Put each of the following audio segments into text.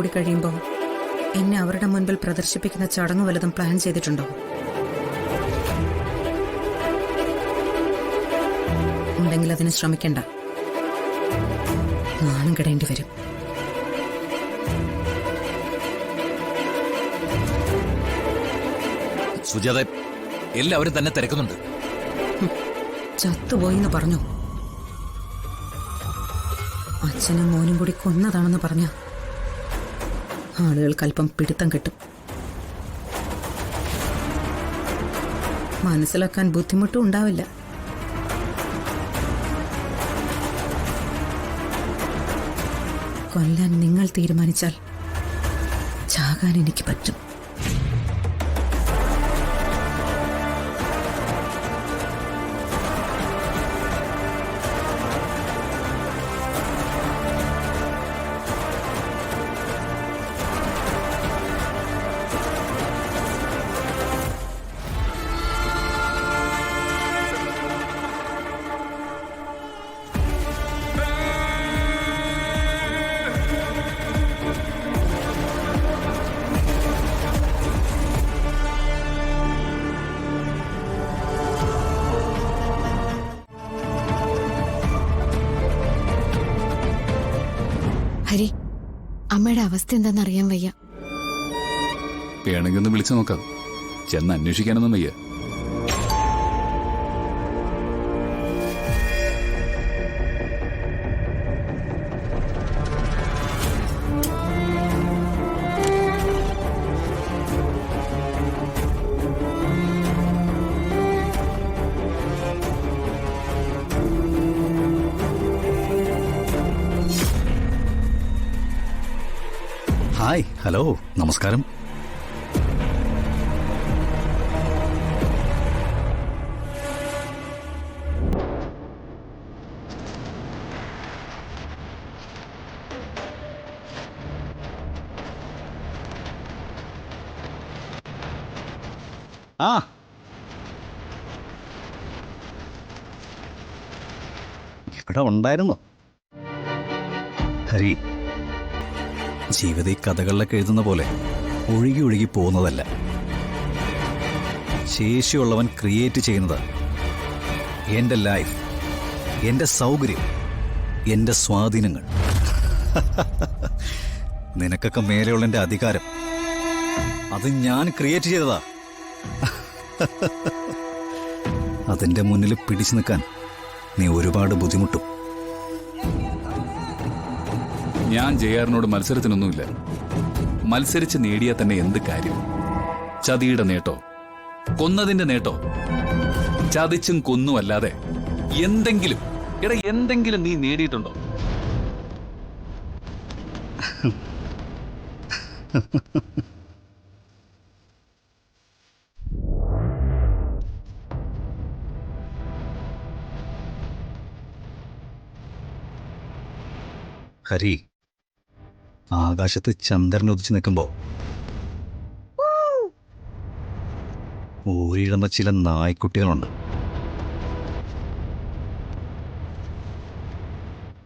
കൂടി കഴിയുമ്പോൾ എന്നെ അവരുടെ മുൻപിൽ പ്രദർശിപ്പിക്കുന്ന ചടങ്ങ് വല്ലതും പ്ലാൻ ചെയ്തിട്ടുണ്ടോ? ഉണ്ടെങ്കിൽ അതിന് ശ്രമിക്കണ്ട. നാണം കെടേണ്ടി വരും. സുജാത, എല്ലാവരും തന്നെ തിരക്കുന്നുണ്ട്. ചത്തുപോയിന്ന് പറഞ്ഞു. അച്ഛനും മോനും കൂടി കൊന്നതാണെന്ന് പറഞ്ഞ ആളുകൾക്ക് അല്പം പിടുത്തം കിട്ടും. മനസ്സിലാക്കാൻ ബുദ്ധിമുട്ടും ഉണ്ടാവില്ല. കൊല്ലാൻ നിങ്ങൾ തീരുമാനിച്ചാൽ ചാകാൻ എനിക്ക് പറ്റും. ഹരി, അമ്മയുടെ അവസ്ഥ എന്താണെന്നറിയാൻ വയ്യ. വേണമെങ്കിൽ ഒന്ന് വിളിച്ചു നോക്കാം. ചെന്ന് അന്വേഷിക്കാനൊന്നും വയ്യ. ഹായ്, ഹലോ, നമസ്കാരം. ആ ഇവിടെ ഉണ്ടായിരുന്നു. ഹരി, ജീവിത ഈ കഥകളിലൊക്കെ എഴുതുന്ന പോലെ ഒഴുകി ഒഴുകി പോകുന്നതല്ല. ശേഷിയുള്ളവൻ ക്രിയേറ്റ് ചെയ്യുന്നത്. എൻ്റെ ലൈഫ്, എൻ്റെ സൗകര്യം, എൻ്റെ സ്വാധീനങ്ങൾ. നിനക്കൊക്കെ മേലെയുള്ള എൻ്റെ അധികാരം, അത് ഞാൻ ക്രിയേറ്റ് ചെയ്തതാ. അതിൻ്റെ മുന്നിൽ പിടിച്ചു നിൽക്കാൻ നീ ഒരുപാട് ബുദ്ധിമുട്ടും. ഞാൻ ജയാറിനോട് മത്സരത്തിനൊന്നുമില്ല. മത്സരിച്ച് നേടിയാൽ തന്നെ എന്ത് കാര്യം? ചതിയുടെ നേട്ടോ, കൊന്നതിന്റെ നേട്ടോ? ചതിച്ചും കൊന്നും അല്ലാതെ എന്തെങ്കിലും നീ നേടിയിട്ടുണ്ടോ? ഹരി, ആകാശത്ത് ചന്ദ്രൻ ഉദിച്ചു നിൽക്കുമ്പോ ഊരിടുന്ന ചില നായ്ക്കുട്ടികളുണ്ട്.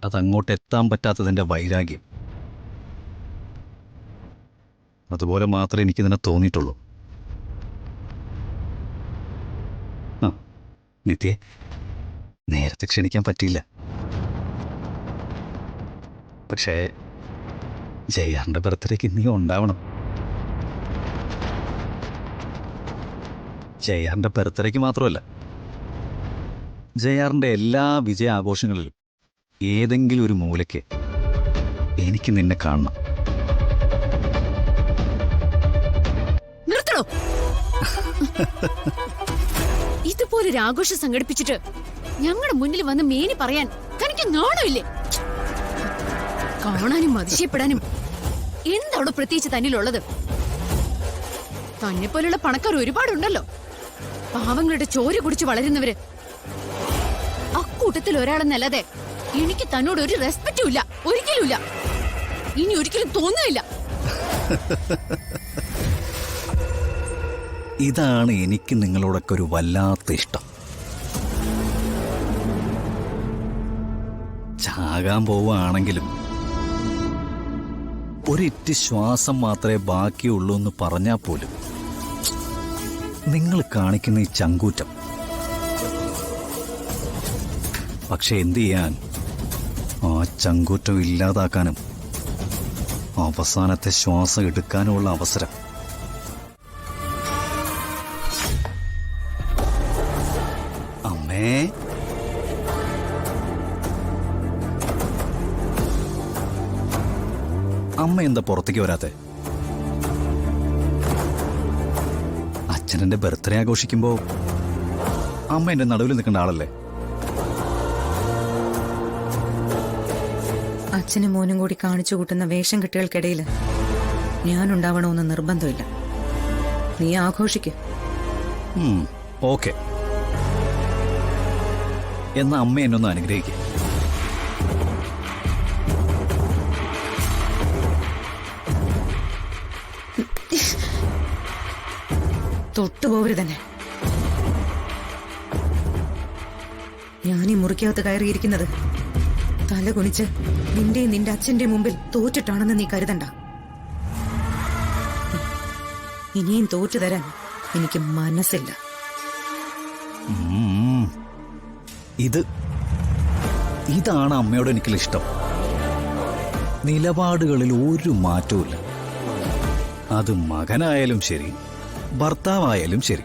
അതങ്ങോട്ട് എത്താൻ പറ്റാത്തതിൻ്റെ വൈരാഗ്യം. അതുപോലെ മാത്രമേ എനിക്കിതിനെ തോന്നിയിട്ടുള്ളൂ. ആ, നിത്യേ, നേരത്തെ ക്ഷണിക്കാൻ പറ്റിയില്ല. പക്ഷേ ജയാറിന്റെ ബർത്ത്ഡേക്ക് നീ ഉണ്ടാവണം. ജയാറിന്റെ ബർത്ത്ഡേക്ക് മാത്രമല്ല, ജയാറിന്റെ എല്ലാ വിജയാഘോഷങ്ങളിലും ഏതെങ്കിലും ഒരു മൂലയ്ക്ക് എനിക്ക് നിന്നെ കാണണം. നിർത്തണോ? ഇതുപോലൊരു ആഘോഷം സംഘടിപ്പിച്ചിട്ട് ഞങ്ങളുടെ മുന്നിൽ വന്ന് മേനി പറയാൻ തനിക്ക് നാണമില്ലേ? കാണാനും അതിശയപ്പെടാനും എന്തവിടെ പ്രത്യേകിച്ച് തന്നിലുള്ളത്? തന്നെ പോലുള്ള പണക്കാർ ഒരുപാടുണ്ടല്ലോ. പാവങ്ങളുടെ ചോര കുടിച്ച് വളരുന്നവര്. അക്കൂട്ടത്തിൽ ഒരാളെന്നല്ലാതെ എനിക്ക് തന്നോട് ഒരു റെസ്പെക്റ്റും ഇല്ല, ഒരിക്കലുമില്ല. ഇനി ഒരിക്കലും തോന്നുന്നില്ല. ഇതാണ് എനിക്ക് നിങ്ങളോടൊക്കെ ഒരു വല്ലാത്ത ഇഷ്ടം. ചാകാൻ പോവുകയാണെങ്കിലും ഒരിറ്റ് ശ്വാസം മാത്രമേ ബാക്കിയുള്ളൂ എന്ന് പറഞ്ഞാൽ പോലും നിങ്ങൾ കാണിക്കുന്ന ഈ ചങ്കൂറ്റം. പക്ഷെ എന്തു ചെയ്യാൻ, ആ ചങ്കൂറ്റം ഇല്ലാതാക്കാനും അവസാനത്തെ ശ്വാസം എടുക്കാനുമുള്ള അവസരം അമ്മേ. അമ്മ എന്താ പുറത്തേക്ക് വരാത്തെ? അച്ഛനെന്റെ ബർത്ത്ഡേ ആഘോഷിക്കുമ്പോ അമ്മ എന്റെ നടുവിൽ നിൽക്കേണ്ട ആളല്ലേ? അച്ഛനും മോനും കൂടി കാണിച്ചു കൂട്ടുന്ന വേഷം കെട്ടുകൾക്കിടയിൽ ഞാനുണ്ടാവണമെന്ന് നിർബന്ധമില്ല. നീ ആഘോഷിക്കും. ഓക്കെ, എന്നാ അമ്മ എന്നൊന്ന് അനുഗ്രഹിക്കുക. തൊട്ടുപോവര് തന്നെ. ഞാനീ മുറിക്കകത്ത് കയറിയിരിക്കുന്നത് തല കുനിച്ച് നിന്റെയും നിന്റെ അച്ഛന്റെ മുമ്പിൽ തോറ്റിട്ടാണെന്ന് നീ കരുതണ്ട. ഇനിയും തോറ്റു തരാൻ എനിക്ക് മനസ്സില്ല. ഇതാണ് അമ്മയോട് എനിക്കുള്ള ഇഷ്ടം. നിലപാടുകളിൽ ഒരു മാറ്റവും. അത് മകനായാലും ശരി, ഭർത്താവായാലും ശരി.